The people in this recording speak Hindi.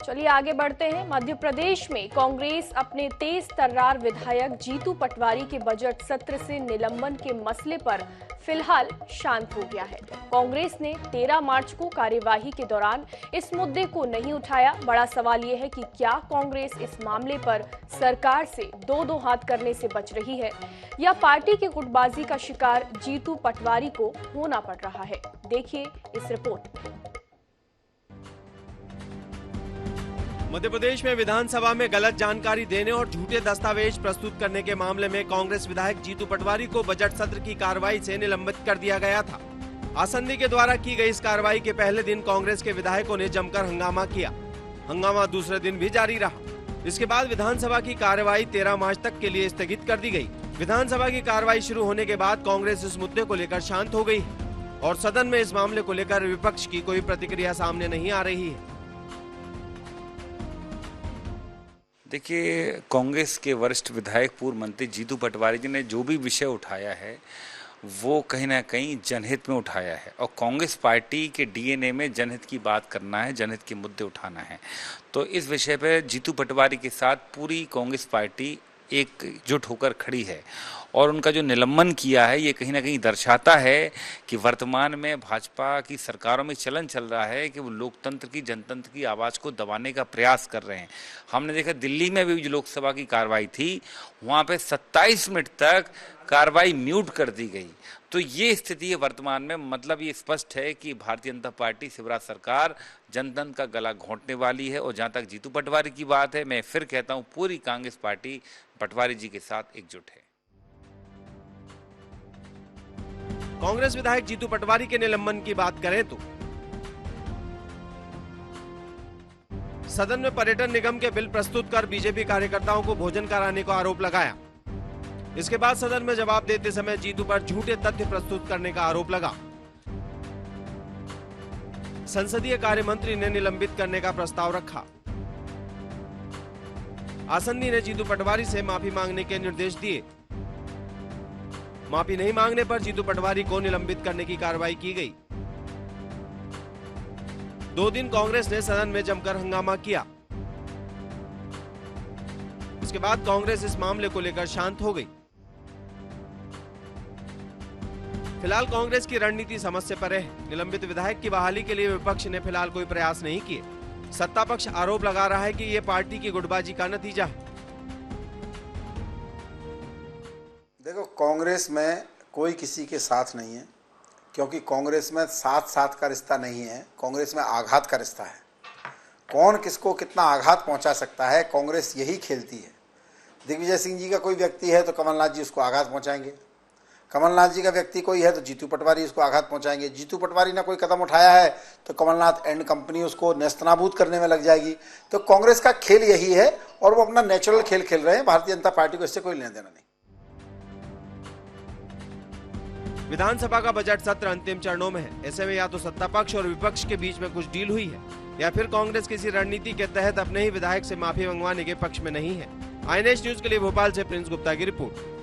चलिए आगे बढ़ते हैं। मध्य प्रदेश में कांग्रेस अपने तेज तर्रार विधायक जीतू पटवारी के बजट सत्र से निलंबन के मसले पर फिलहाल शांत हो गया है। कांग्रेस ने 13 मार्च को कार्यवाही के दौरान इस मुद्दे को नहीं उठाया। बड़ा सवाल यह है कि क्या कांग्रेस इस मामले पर सरकार से दो हाथ करने से बच रही है या पार्टी की गुटबाजी का शिकार जीतू पटवारी को होना पड़ रहा है। देखिए इस रिपोर्ट में। मध्य प्रदेश में विधानसभा में गलत जानकारी देने और झूठे दस्तावेज प्रस्तुत करने के मामले में कांग्रेस विधायक जीतू पटवारी को बजट सत्र की कार्रवाई से निलंबित कर दिया गया था। आसंदी के द्वारा की गई इस कार्रवाई के पहले दिन कांग्रेस के विधायकों ने जमकर हंगामा किया। हंगामा दूसरे दिन भी जारी रहा। इसके बाद विधानसभा की कार्रवाई 13 मार्च तक के लिए स्थगित कर दी गई। विधानसभा की कार्रवाई शुरू होने के बाद कांग्रेस इस मुद्दे को लेकर शांत हो गई और सदन में इस मामले को लेकर विपक्ष की कोई प्रतिक्रिया सामने नहीं आ रही है। देखिए, कांग्रेस के वरिष्ठ विधायक पूर्व मंत्री जीतू पटवारी जी ने जो भी विषय उठाया है वो कहीं ना कहीं जनहित में उठाया है और कांग्रेस पार्टी के डीएनए में जनहित की बात करना है, जनहित के मुद्दे उठाना है। तो इस विषय पर जीतू पटवारी के साथ पूरी कांग्रेस पार्टी एकजुट होकर खड़ी है और उनका जो निलंबन किया है ये कहीं ना कहीं दर्शाता है कि वर्तमान में भाजपा की सरकारों में चलन चल रहा है कि वो लोकतंत्र की, जनतंत्र की आवाज़ को दबाने का प्रयास कर रहे हैं। हमने देखा दिल्ली में भी जो लोकसभा की कार्रवाई थी वहाँ पे 27 मिनट तक कार्रवाई म्यूट कर दी गई। तो ये स्थिति है वर्तमान में। मतलब ये स्पष्ट है कि भारतीय जनता पार्टी, शिवराज सरकार जनतंत्र का गला घोंटने वाली है। और जहाँ तक जीतू पटवारी की बात है, मैं फिर कहता हूँ पूरी कांग्रेस पार्टी पटवारी जी के साथ एकजुट है। कांग्रेस विधायक जीतू पटवारी के निलंबन की बात करें तो सदन में पर्यटन निगम के बिल प्रस्तुत कर बीजेपी कार्यकर्ताओं को भोजन कराने का आरोप लगाया। इसके बाद सदन में जवाब देते समय जीतू पर झूठे तथ्य प्रस्तुत करने का आरोप लगा। संसदीय कार्य मंत्री ने निलंबित करने का प्रस्ताव रखा। आसंदी ने जीतू पटवारी से माफी मांगने के निर्देश दिए। माफी नहीं मांगने पर जीतू पटवारी को निलंबित करने की कार्रवाई की गई। 2 दिन कांग्रेस ने सदन में जमकर हंगामा किया। इसके बाद कांग्रेस इस मामले को लेकर शांत हो गई। फिलहाल कांग्रेस की रणनीति समझ से परे है। निलंबित विधायक की बहाली के लिए विपक्ष ने फिलहाल कोई प्रयास नहीं किए। सत्ता पक्ष आरोप लगा रहा है कि यह पार्टी की गुटबाजी का नतीजा है। देखो, कांग्रेस में कोई किसी के साथ नहीं है, क्योंकि कांग्रेस में साथ का रिश्ता नहीं है, कांग्रेस में आघात का रिश्ता है। कौन किसको कितना आघात पहुंचा सकता है, कांग्रेस यही खेलती है। दिग्विजय सिंह जी का कोई व्यक्ति है तो कमलनाथ जी उसको आघात पहुंचाएंगे। कमलनाथ जी का व्यक्ति कोई है तो जीतू पटवारी उसको आघात पहुंचाएंगे। जीतू पटवारी ने कोई कदम उठाया है तो कमलनाथ एंड कंपनी उसको नेस्तनाबूद करने में लग जाएगी। तो कांग्रेस का खेल यही है और वो अपना नेचुरल खेल खेल रहे हैं। भारतीय जनता पार्टी को इससे कोई लेना देना नहीं। विधानसभा का बजट सत्र अंतिम चरणों में है। ऐसे में या तो सत्ता पक्ष और विपक्ष के बीच में कुछ डील हुई है या फिर कांग्रेस किसी रणनीति के तहत अपने ही विधायक से माफी मंगवाने के पक्ष में नहीं है। INH न्यूज के लिए भोपाल से प्रिंस गुप्ता की रिपोर्ट।